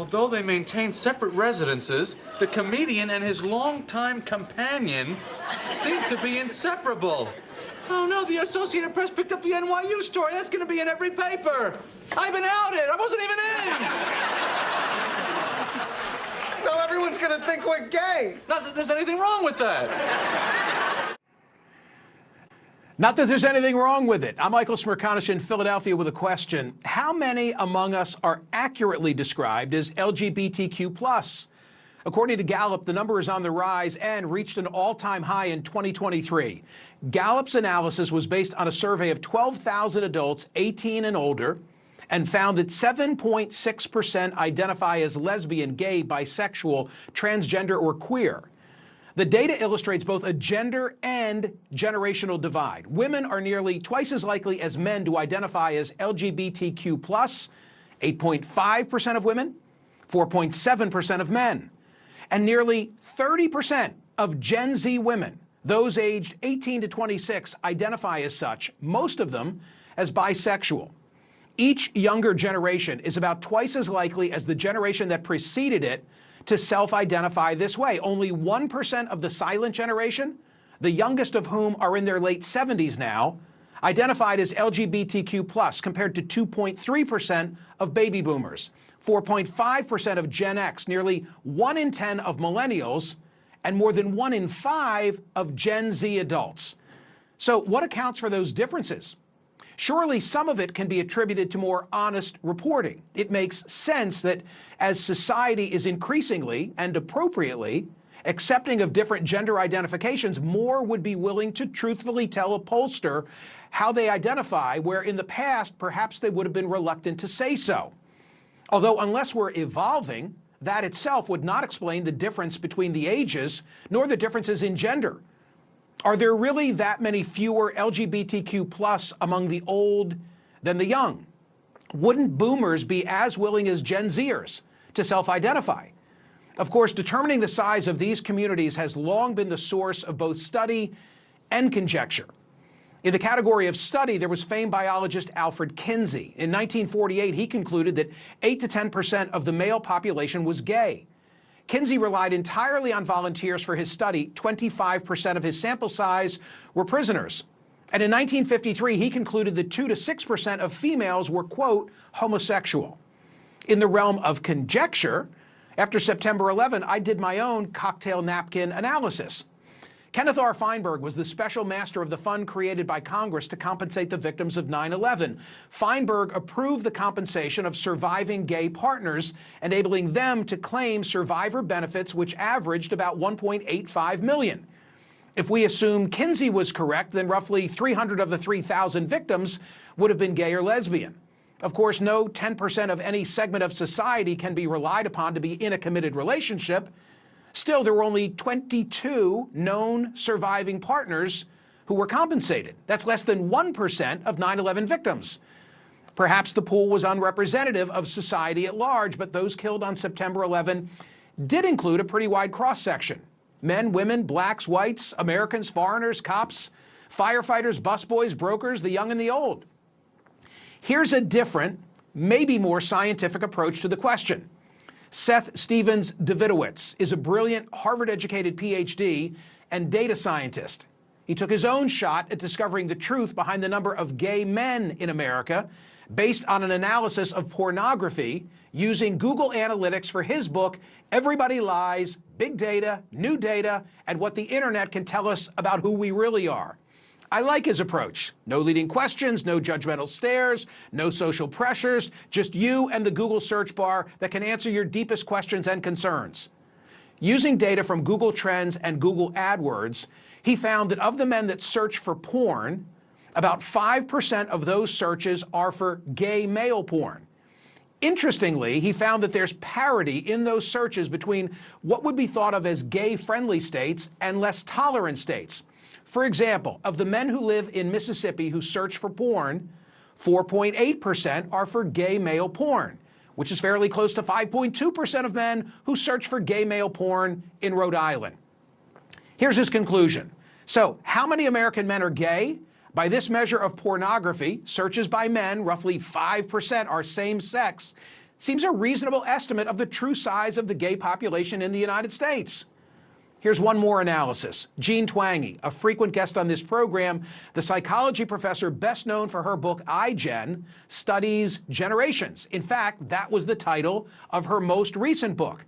Although they maintain separate residences, the comedian and his longtime companion seem to be inseparable. Oh no, the Associated Press picked up the NYU story. That's going to be in every paper. I've been outed. I wasn't even in. Now everyone's going to think we're gay. Not that there's anything wrong with that. Not that there's anything wrong with it. I'm Michael Smerconish in Philadelphia with a question. How many among us are accurately described as LGBTQ+? According to Gallup, the number is on the rise and reached an all-time high in 2023. Gallup's analysis was based on a survey of 12,000 adults 18 and older and found that 7.6% identify as lesbian, gay, bisexual, transgender, or queer. The data illustrates both a gender and generational divide. Women are nearly twice as likely as men to identify as LGBTQ+, 8.5% of women, 4.7% of men. And nearly 30% of Gen Z women, those aged 18 to 26, identify as such, most of them as bisexual. Each younger generation is about twice as likely as the generation that preceded it to self-identify this way. Only 1% of the silent generation, the youngest of whom are in their late 70s now, identified as LGBTQ+, compared to 2.3% of baby boomers, 4.5% of Gen X, nearly 1 in 10 of millennials, and more than 1 in 5 of Gen Z adults. So what accounts for those differences? Surely some of it can be attributed to more honest reporting. It makes sense that as society is increasingly and appropriately accepting of different gender identifications, more would be willing to truthfully tell a pollster how they identify, where in the past perhaps they would have been reluctant to say so. Although unless we're evolving, that itself would not explain the difference between the ages, nor the differences in gender. Are there really that many fewer LGBTQ+ among the old than the young? Wouldn't boomers be as willing as Gen Zers to self-identify? Of course, determining the size of these communities has long been the source of both study and conjecture. In the category of study, there was famed biologist Alfred Kinsey. In 1948, he concluded that 8 to 10% of the male population was gay. Kinsey relied entirely on volunteers for his study. 25% of his sample size were prisoners. And in 1953, he concluded that 2 to 6% of females were, quote, homosexual. In the realm of conjecture, after September 11, I did my own cocktail napkin analysis. Kenneth R. Feinberg was the special master of the fund created by Congress to compensate the victims of 9/11. Feinberg approved the compensation of surviving gay partners, enabling them to claim survivor benefits, which averaged about $1.85 million. If we assume Kinsey was correct, then roughly 300 of the 3,000 victims would have been gay or lesbian. Of course, no 10% of any segment of society can be relied upon to be in a committed relationship. Still, there were only 22 known surviving partners who were compensated. That's less than 1% of 9/11 victims. Perhaps the pool was unrepresentative of society at large, but those killed on September 11 did include a pretty wide cross-section. Men, women, blacks, whites, Americans, foreigners, cops, firefighters, busboys, brokers, the young and the old. Here's a different, maybe more scientific approach to the question. Seth Stevens-Davidowitz is a brilliant Harvard-educated PhD and data scientist. He took his own shot at discovering the truth behind the number of gay men in America based on an analysis of pornography using Google Analytics for his book, Everybody Lies, Big Data, New Data, and What the Internet Can Tell Us About Who We Really Are. I like his approach. No leading questions, no judgmental stares, no social pressures, just you and the Google search bar that can answer your deepest questions and concerns. Using data from Google Trends and Google AdWords, he found that of the men that search for porn, about 5% of those searches are for gay male porn. Interestingly, he found that there's parity in those searches between what would be thought of as gay-friendly states and less tolerant states. For example, of the men who live in Mississippi who search for porn, 4.8% are for gay male porn, which is fairly close to 5.2% of men who search for gay male porn in Rhode Island. Here's his conclusion. So, how many American men are gay? By this measure of pornography, searches by men, roughly 5% are same-sex. seems a reasonable estimate of the true size of the gay population in the United States. Here's one more analysis. Jean Twenge, a frequent guest on this program, the psychology professor best known for her book iGen, studies generations. In fact, that was the title of her most recent book.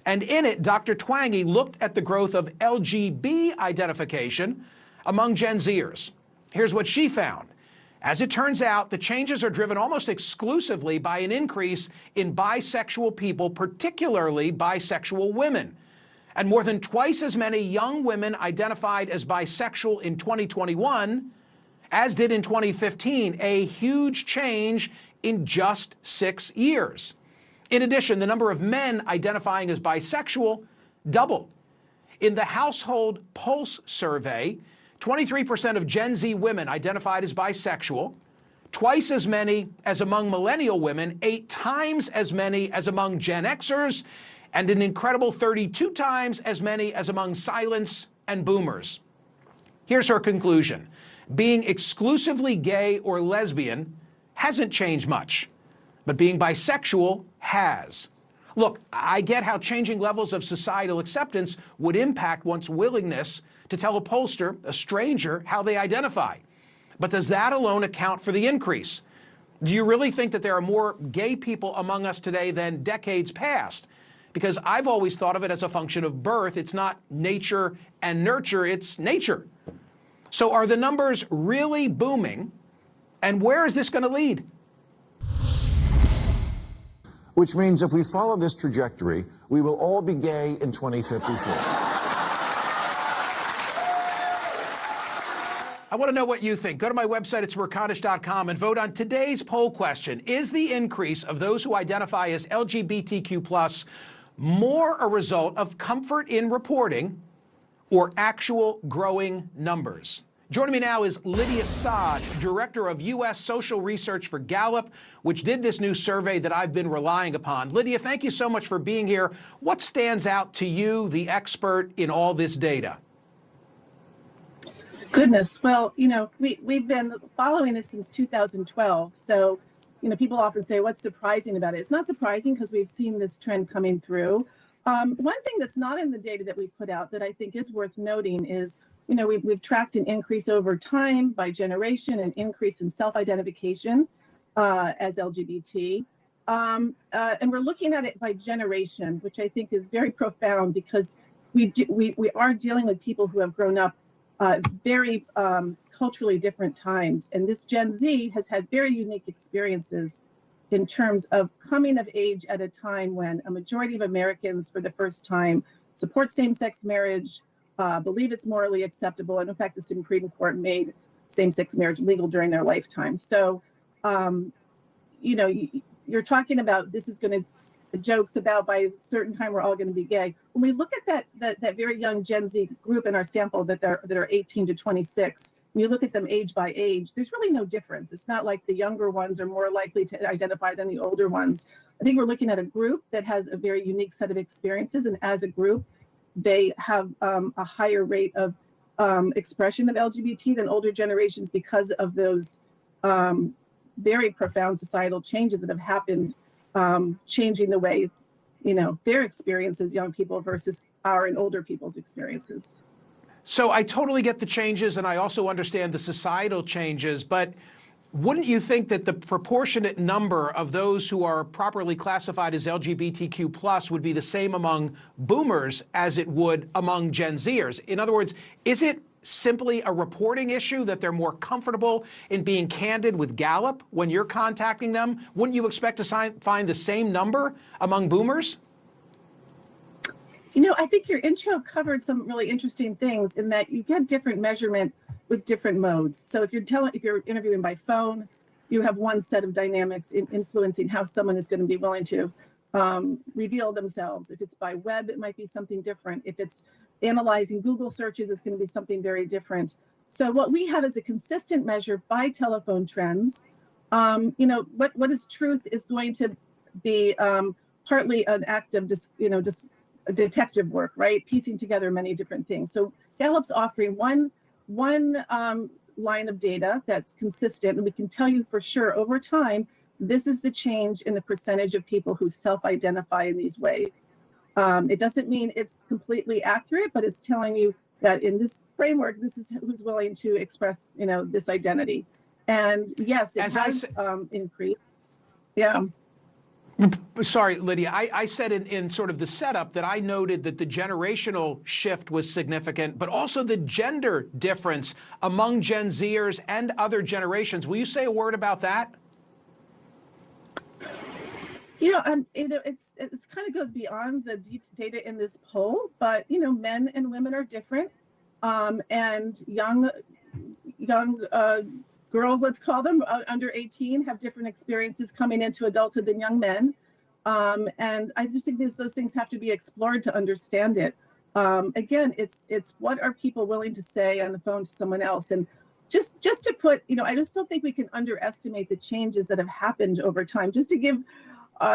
And in it, Dr. Twenge looked at the growth of LGB identification among Gen Zers. Here's what she found. As it turns out, the changes are driven almost exclusively by an increase in bisexual people, particularly bisexual women. And more than twice as many young women identified as bisexual in 2021 as did in 2015, a huge change in just 6 years. In addition, the number of men identifying as bisexual doubled. In the Household Pulse survey, 23% of Gen Z women identified as bisexual, twice as many as among millennial women, 8 times as many as among Gen Xers, and an incredible 32 times as many as among silents and boomers. Here's her conclusion. Being exclusively gay or lesbian hasn't changed much, but being bisexual has. Look, I get how changing levels of societal acceptance would impact one's willingness to tell a pollster, a stranger, how they identify. But does that alone account for the increase? Do you really think that there are more gay people among us today than decades past? Because I've always thought of it as a function of birth. It's not nature and nurture, it's nature. So are the numbers really booming? And where is this going to lead? Which means if we follow this trajectory, we will all be gay in 2054. I want to know what you think. Go to my website at Smerconish.com and vote on today's poll question. Is the increase of those who identify as LGBTQ+ more a result of comfort in reporting or actual growing numbers? Joining me now is Lydia Saad, Director of U.S. Social Research for Gallup, which did this new survey that I've been relying upon. Lydia, thank you so much for being here. What stands out to you, the expert, in all this data? Goodness. Well, we've been following this since 2012. So, people often say, what's surprising about it? It's not surprising because we've seen this trend coming through. One thing that's not in the data that we put out that I think is worth noting is, we've tracked an increase over time by generation, an increase in self-identification as LGBT. And we're looking at it by generation, which I think is very profound because we are dealing with people who have grown up very culturally different times. And this Gen Z has had very unique experiences in terms of coming of age at a time when a majority of Americans for the first time support same-sex marriage, believe it's morally acceptable. And in fact, the Supreme Court made same-sex marriage legal during their lifetime. So, you're talking about this is going to jokes about by a certain time we're all going to be gay. When we look at that very young Gen Z group in our sample that are 18 to 26, when you look at them age by age, there's really no difference. It's not like the younger ones are more likely to identify than the older ones. I think we're looking at a group that has a very unique set of experiences, and as a group, they have a higher rate of expression of LGBT than older generations because of those very profound societal changes that have happened, changing the way, their experiences, young people versus our and older people's experiences. So I totally get the changes, and I also understand the societal changes, but wouldn't you think that the proportionate number of those who are properly classified as LGBTQ+ would be the same among boomers as it would among Gen Zers? In other words, is it simply a reporting issue that they're more comfortable in being candid with Gallup when you're contacting them? Wouldn't you expect to find the same number among boomers? I think your intro covered some really interesting things in that you get different measurement with different modes. So if you're interviewing by phone, you have one set of dynamics in influencing how someone is going to be willing to reveal themselves. If it's by web, it might be something different. If it's analyzing Google searches, it's going to be something very different. So what we have is a consistent measure by telephone trends. What is truth is going to be partly an act of detective work, right? Piecing together many different things. So Gallup's offering one line of data that's consistent, and we can tell you for sure over time this is the change in the percentage of people who self-identify in these ways. It doesn't mean it's completely accurate, but it's telling you that in this framework, this is who's willing to express, this identity. And yes, it has increased. Yeah. Sorry, Lydia, I said in sort of the setup that I noted that the generational shift was significant, but also the gender difference among Gen Zers and other generations. Will you say a word about that? It's kind of goes beyond the data in this poll, but men and women are different, and young girls, let's call them, under 18, have different experiences coming into adulthood than young men, and I just think those things have to be explored to understand it. Again, it's what are people willing to say on the phone to someone else, and just to put, I just don't think we can underestimate the changes that have happened over time. Just to give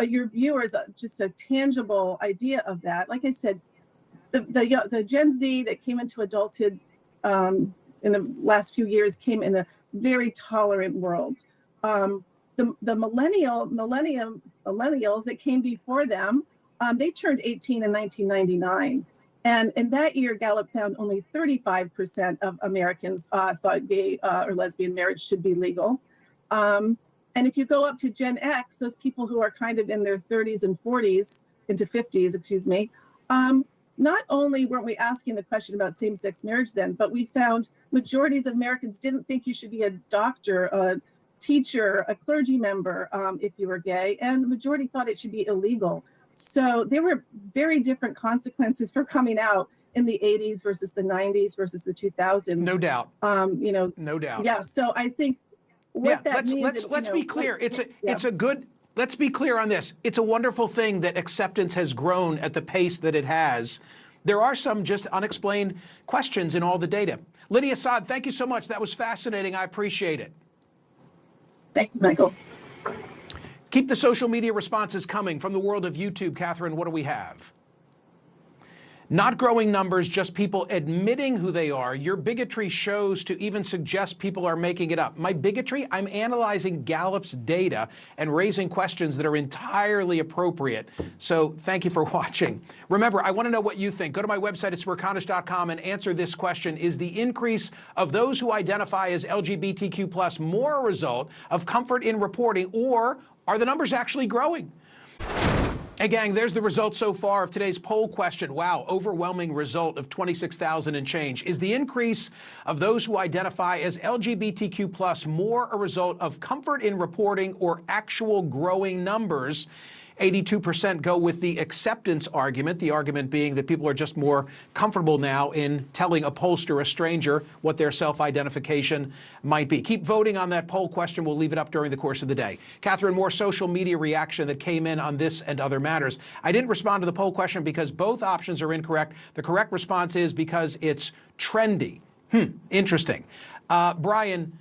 your viewers just a tangible idea of that. Like I said, the Gen Z that came into adulthood in the last few years came in a very tolerant world. The millennials that came before them, they turned 18 in 1999. And in that year, Gallup found only 35% of Americans thought gay or lesbian marriage should be legal. And if you go up to Gen X, those people who are kind of in their 30s and 40s, into 50s, excuse me, not only weren't we asking the question about same-sex marriage then, but we found majorities of Americans didn't think you should be a doctor, a teacher, a clergy member if you were gay, and the majority thought it should be illegal. So there were very different consequences for coming out in the 80s versus the 90s versus the 2000s. No doubt. No doubt. Yeah, so I think let's be clear. Let's be clear on this. It's a wonderful thing that acceptance has grown at the pace that it has. There are some just unexplained questions in all the data. Lydia Saad, thank you so much. That was fascinating. I appreciate it. Thanks, Michael. Keep the social media responses coming from the world of YouTube. Catherine, what do we have? Not growing numbers, just people admitting who they are. Your bigotry shows to even suggest people are making it up. My bigotry? I'm analyzing Gallup's data and raising questions that are entirely appropriate. So thank you for watching. Remember, I want to know what you think. Go to my website at Smerconish.com and answer this question. Is the increase of those who identify as LGBTQ+ more a result of comfort in reporting, or are the numbers actually growing? Hey, gang, there's the results so far of today's poll question. Wow, overwhelming result of 26,000 and change. Is the increase of those who identify as LGBTQ+ more a result of comfort in reporting or actual growing numbers? 82% go with the acceptance argument, the argument being that people are just more comfortable now in telling a pollster, a stranger, what their self-identification might be. Keep voting on that poll question. We'll leave it up during the course of the day. Catherine, more social media reaction that came in on this and other matters. I didn't respond to the poll question because both options are incorrect. The correct response is because it's trendy. Interesting. Brian,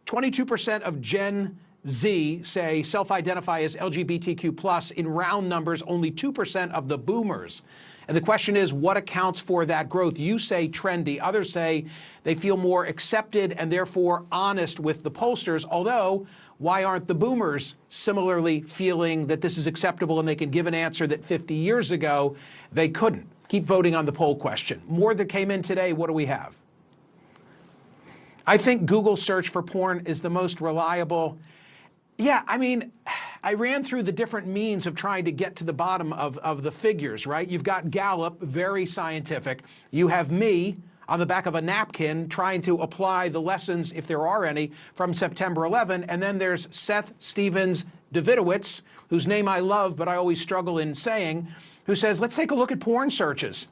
22% of Gen Z say self-identify as LGBTQ+. In round numbers, only 2% of the boomers. And the question is, what accounts for that growth? You say trendy. Others say they feel more accepted and therefore honest with the pollsters. Although, why aren't the boomers similarly feeling that this is acceptable and they can give an answer that 50 years ago they couldn't? Keep voting on the poll question. More that came in today. What do we have? I think Google search for porn is the most reliable. Yeah, I mean, I ran through the different means of trying to get to the bottom of the figures, right? You've got Gallup, very scientific. You have me on the back of a napkin trying to apply the lessons, if there are any, from September 11. And then there's Seth Stevens Davidowitz, whose name I love, but I always struggle in saying, who says, let's take a look at porn searches.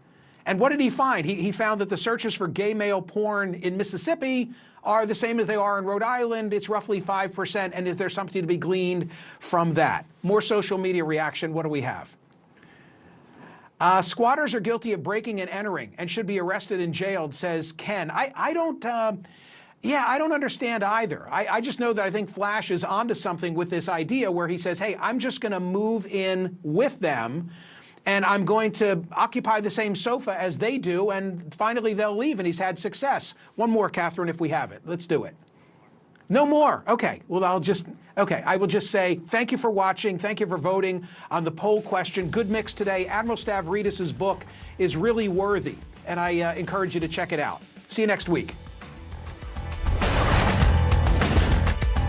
And what did he find? He found that the searches for gay male porn in Mississippi are the same as they are in Rhode Island. It's roughly 5%. And is there something to be gleaned from that? More social media reaction. What do we have? Squatters are guilty of breaking and entering and should be arrested and jailed, says Ken. I don't understand either. I just know that I think Flash is onto something with this idea where he says, hey, I'm just going to move in with them and I'm going to occupy the same sofa as they do, and finally they'll leave, and he's had success. One more, Catherine, if we have it. Let's do it. No more. Okay. Well, I will just say thank you for watching. Thank you for voting on the poll question. Good mix today. Admiral Stavridis' book is really worthy, and I encourage you to check it out. See you next week.